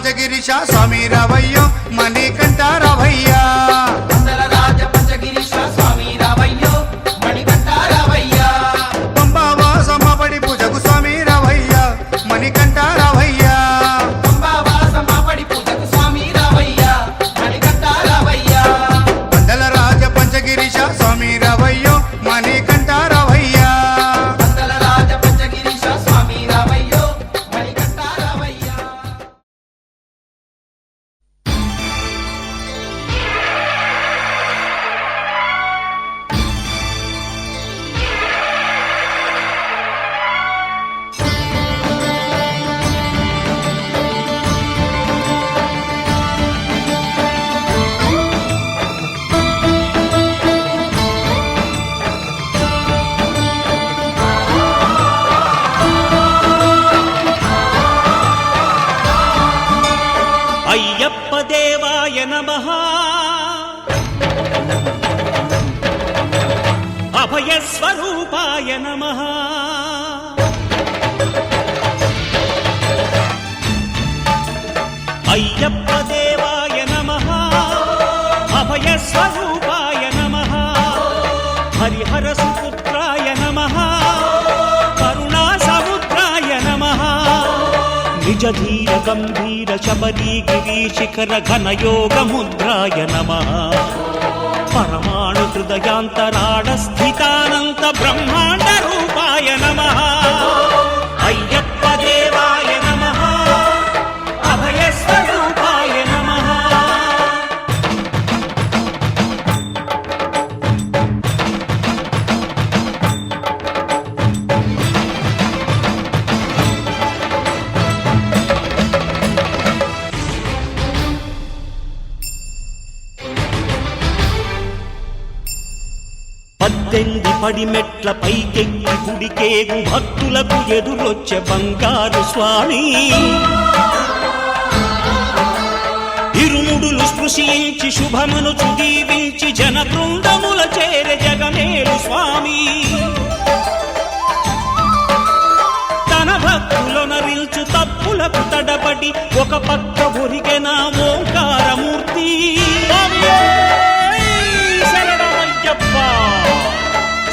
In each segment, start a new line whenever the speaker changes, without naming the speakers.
పంచగిరీశ స్వామి రావయ్యో మణికంఠ రావయ్యా
పందల రాజ పంచగిరీశ స్వామి రావయ్యో మణికంఠ రావయ్యా
పంబావాసమ్మపడి పూజకు స్వామి రావయ్యా మణికంఠ రావయ్యా
పంబావాసమ్మపడి పూజకు స్వామి రావయ్యా మణికంఠ రావయ్యా
పందల రాజ పంచగిరీశ స్వామి రావయ్యో మణికంఠ రావయ్యా
పందల రాజ పంచగిరీశ స్వామి రావయ్యో మణికంఠ రావయ్యా
అయ్యప్ప దేవాయ నమః అభయస్వరూపాయ నమః అయ్యప్ప దేవాయ నమః అభయస్వరూపాయ నమః హరిహర సుపుత్రాయ నమః కరుణా సముద్రాయ నమః నిజ ధీర గంభీర శబరీ గిరీ శిఖర ఘన యోగ ముద్రాయ నమః పరమాణు హృదయాంతరాళ స్థితానంత బ్రహ్మాండ రూపాయ నమః అయ్యప్ప దేవాయ నమః అభయస్వరూపాయ నమః పద్దెనిమిది పడిమెట్ల పైకెక్కి గుడికేగు భక్తులకు ఎదురొచ్చే బంగారు స్వామి ఇరుముడులు స్పృశించి శుభమును చుదీవించి జన బృందముల చేరే జగమేలు స్వామి తన భక్తులొనరిల్చు తప్పులకు తడబడి ఒక పక్క ఒరిగెన ఓంకారమూర్తి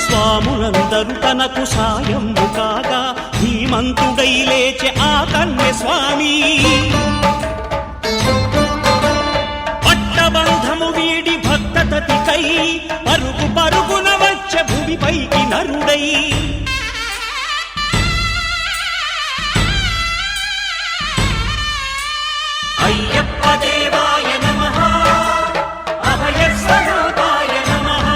స్వాములందరూ తనకు సాయము కాగా ధీమంతుడై లేచే ఆ కన్య స్వామి పట్టబంధము వీడి భక్తతతికై పరుగు పరుగున వచ్చే భూమిపైకి నరుడై అయ్యప్ప దేవాయ నమః అభయస్వరూపాయ నమః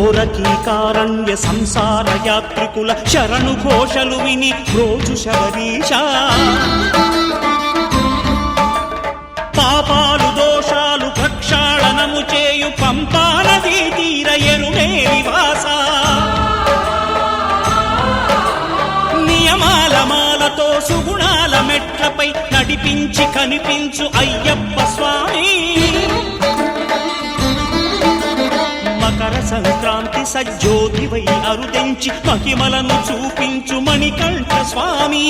ఘోరకీకారణ్య సంసార యాత్రికుల శరణు ఘోషలు విని రోజు శబరీశ పాపాలు దోషాలు ప్రక్షాళనము చేయు పంపా నదీ తీర ఎరుమే నివాస నియమాల మాలతో సుగుణాల మెట్లపై నడిపించి కనిపించు అయ్యప్ప స్వామి మకర సంక్రాంతి సజ్జోతివై అరుదెంచి మహిమలను చూపించు మణికంఠ స్వామి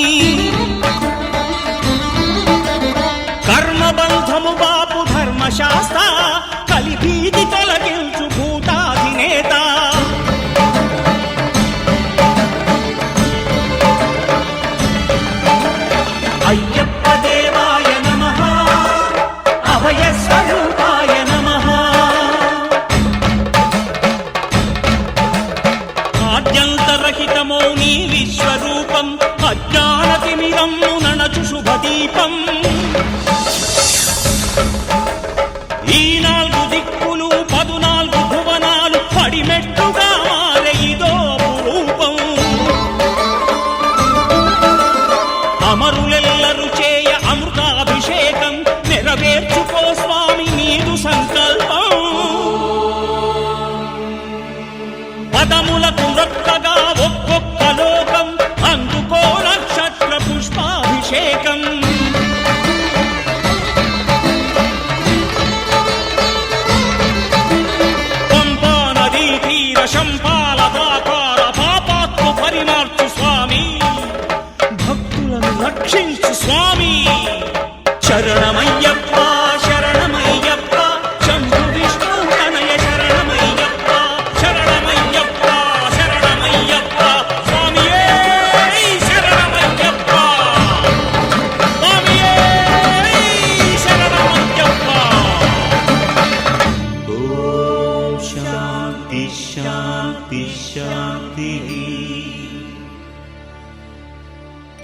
కర్మబంధము బాపు ధర్మశాస్త్ర కలిభీతి తొలగించు భూతాధినేత అయ్యప్ప దేవాయ నమః అభయస్వరూపాయ నమః ఆద్యంతరహితమో నీ విశ్వరూపం అజ్ఞానతిమిరము నణచు శుభదీపం ఈ నాలుగు దిక్కులు 14 భువనాలు పడిమెట్టుగా మారే ఇదో అపురూపం అమరులెల్లరు చేయ అమృతాభిషేకం నెరవేర్చుకో స్వామి నీదు సంకల్పం పదములకు రొక్కగా ఒక్కొక్క లోకం అందుకో నక్షత్ర పుష్పాభిషేకం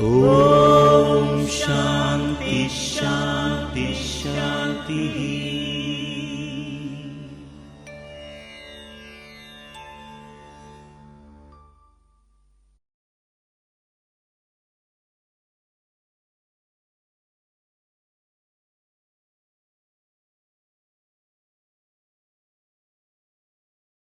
ఓం శాంతి శాంతి శాంతి.